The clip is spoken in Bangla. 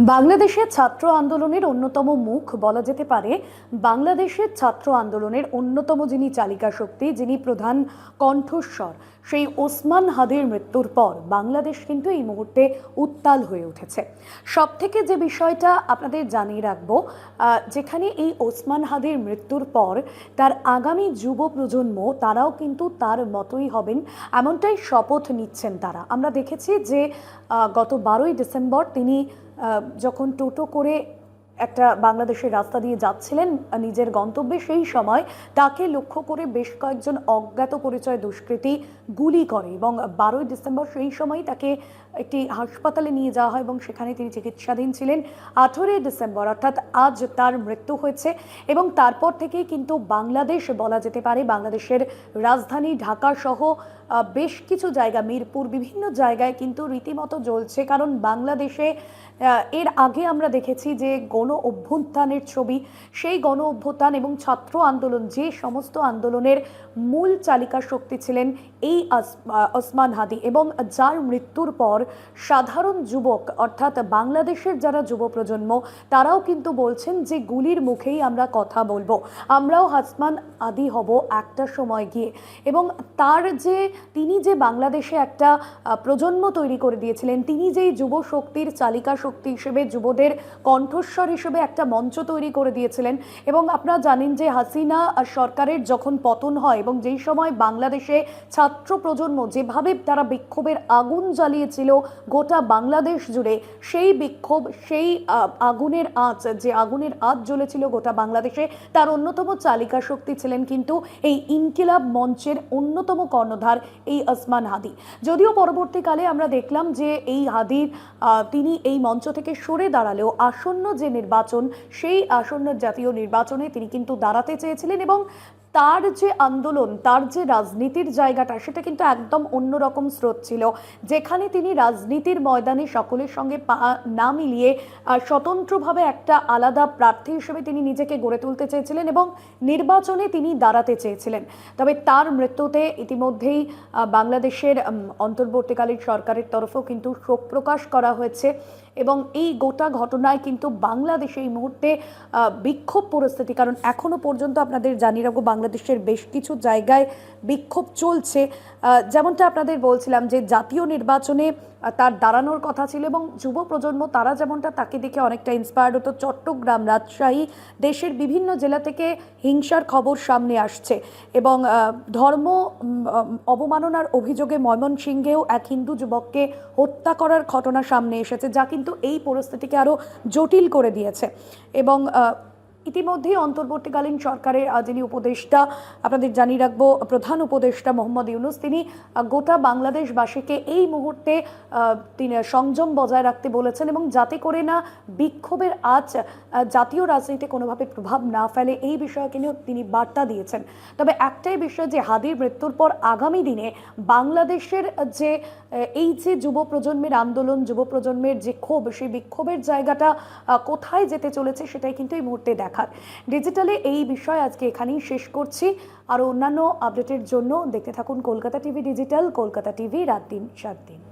বাংলাদেশের ছাত্র আন্দোলনের অন্যতম মুখ বলা যেতে পারে। বাংলাদেশের ছাত্র আন্দোলনের অন্যতম যিনি চালিকা শক্তি, যিনি প্রধান কণ্ঠস্বর, সেই ওসমান হাদির মৃত্যুর পর বাংলাদেশ কিন্তু এই মুহূর্তে উত্তাল হয়ে উঠেছে। সব থেকে যে বিষয়টা আপনাদের জানিয়ে রাখবো, যেখানে এই ওসমান হাদির মৃত্যুর পর তার আগামী যুব প্রজন্ম তারাও কিন্তু তার মতোই হবেন, এমনটাই শপথ নিচ্ছেন তারা। আমরা দেখেছি যে গত 12ই ডিসেম্বর তিনি যখন টোটো করে একটা বাংলাদেশের রাস্তা দিয়ে যাচ্ছিলেন নিজের গন্তব্যে, সেই সময় তাকে লক্ষ্য করে বেশ কয়েকজন অজ্ঞাত পরিচয় দুষ্কৃতী গুলি করে এবং 12ই ডিসেম্বর সেই সময় তাকে একটি হাসপাতালে নিয়ে যাওয়া হয় এবং সেখানে তিনি চিকিৎসাধীন ছিলেন। 18ই ডিসেম্বর অর্থাৎ আজ তার মৃত্যু হয়েছে এবং তারপর থেকেই কিন্তু বাংলাদেশ বলা যেতে পারে, বাংলাদেশের রাজধানী ঢাকা সহ বেশ কিছু জায়গা, মিরপুর, বিভিন্ন জায়গায় কিন্তু রীতিমতো জ্বলছে। কারণ বাংলাদেশে এর আগে আমরা দেখেছি যে গণ অভ্যুত্থানের ছবি, সেই গণ অভ্যুত্থান এবং ছাত্র আন্দোলন, যে সমস্ত আন্দোলনের মূল চালিকা শক্তি ছিলেন এই ওসমান হাদি, এবং যার মৃত্যুর পর সাধারণ যুবক অর্থাৎ বাংলাদেশের যারা যুব প্রজন্ম তারাও কিন্তু বলছেন যে গুলির মুখেই আমরা কথা বলবো, আমরাও ওসমান হাদি হব একটা সময় গিয়ে। এবং তিনি যে বাংলাদেশে একটা প্রজন্ম তৈরি করে দিয়েছিলেন, তিনি যেই যুব শক্তির চালিকা শক্তি হিসেবে, যুবদের কণ্ঠস্বর হিসেবে একটা মঞ্চ তৈরি করে দিয়েছিলেন। এবং আপনারা জানেন যে হাসিনা সরকারের যখন পতন হয় এবং যেই সময় বাংলাদেশে ছাত্র প্রজন্ম যেভাবে তারা বিক্ষোভের আগুন জ্বালিয়েছিল গোটা বাংলাদেশ জুড়ে, সেই বিক্ষোভ, সেই আগুনের আঁচ, যে আগুনের আঁচ জ্বলেছিল গোটা বাংলাদেশে, তার অন্যতম চালিকা শক্তি ছিলেন কিন্তু এই ইনকিলাব মঞ্চের অন্যতম কর্ণধার এই ওসমান হাদি। যদিও পরবর্তীকালে আমরা দেখলাম যে এই হাদির তিনি এই মঞ্চ থেকে সরে দাঁড়ালেও আসন্ন যে নির্বাচন, সেই আসন্ন জাতীয় নির্বাচনে তিনি কিন্তু দাঁড়াতে চেয়েছিলেন এবং তার যে আন্দোলন, তার যে রাজনীতির জায়গাটা, সেটা কিন্তু একদম অন্যরকম স্রোত ছিল, যেখানে তিনি রাজনীতির ময়দানে সকলের সঙ্গে পা না মিলিয়ে স্বতন্ত্রভাবে একটা আলাদা প্রার্থী হিসেবে তিনি নিজেকে গড়ে তুলতে চেয়েছিলেন এবং নির্বাচনে তিনি দাঁড়াতে চেয়েছিলেন। তবে তার মৃত্যুতে ইতিমধ্যেই বাংলাদেশের অন্তর্বর্তীকালীন সরকারের তরফেও কিন্তু শোক প্রকাশ করা হয়েছে এবং এই গোটা ঘটনায় কিন্তু বাংলাদেশে এই মুহূর্তে বিক্ষোভ পরিস্থিতি, কারণ এখনো পর্যন্ত আপনাদের জানিয়ে রাখবো বাংলাদেশের বেশ কিছু জায়গায় বিক্ষোভ চলছে। যেমনটা আপনাদের বলছিলাম যে জাতীয় নির্বাচনে তার দাঁড়ানোর কথা ছিল এবং যুব প্রজন্ম তারা যেমনটা তাকে দেখে অনেকটা ইন্সপায়ার্ড হতো। চট্টগ্রাম, রাজশাহী, দেশের বিভিন্ন জেলা থেকে হিংসার খবর সামনে আসছে এবং ধর্ম অবমাননার অভিযোগে ময়মনসিংহেও এক হিন্দু যুবককে হত্যা করার ঘটনা সামনে এসেছে, যা কিন্তু এই পরিস্থিতিকে আরও জটিল করে দিয়েছে। এবং ইতিমধ্যেই অন্তর্বর্তীকালীন সরকারের যিনি উপদেষ্টা, আপনাদের জানিয়ে রাখবো প্রধান উপদেষ্টা মোহাম্মদ ইউনূস, তিনি গোটা বাংলাদেশবাসীকে এই মুহূর্তে তিনি সংযম বজায় রাখতে বলেছেন এবং যাতে করে না বিক্ষোভের আজ জাতীয় রাজনীতিতে কোনোভাবে প্রভাব না ফেলে, এই বিষয়কে নিয়েও তিনি বার্তা দিয়েছেন। তবে একটাই বিষয় যে হাদির মৃত্যুর পর আগামী দিনে বাংলাদেশের যে এই যে যুব প্রজন্মের আন্দোলন, যুব প্রজন্মের যে ক্ষোভ, সেই বিক্ষোভের জায়গাটা কোথায় যেতে চলেছে সেটাই কিন্তু এই মুহূর্তে দেখার। ডিজিটালে এই বিষয় আজকে এখানেই শেষ করছি। আর অন্যান্য আপডেটের জন্য দেখতে থাকুন Kolkata TV digital, Kolkata TV, রাত দিন 7 দিন।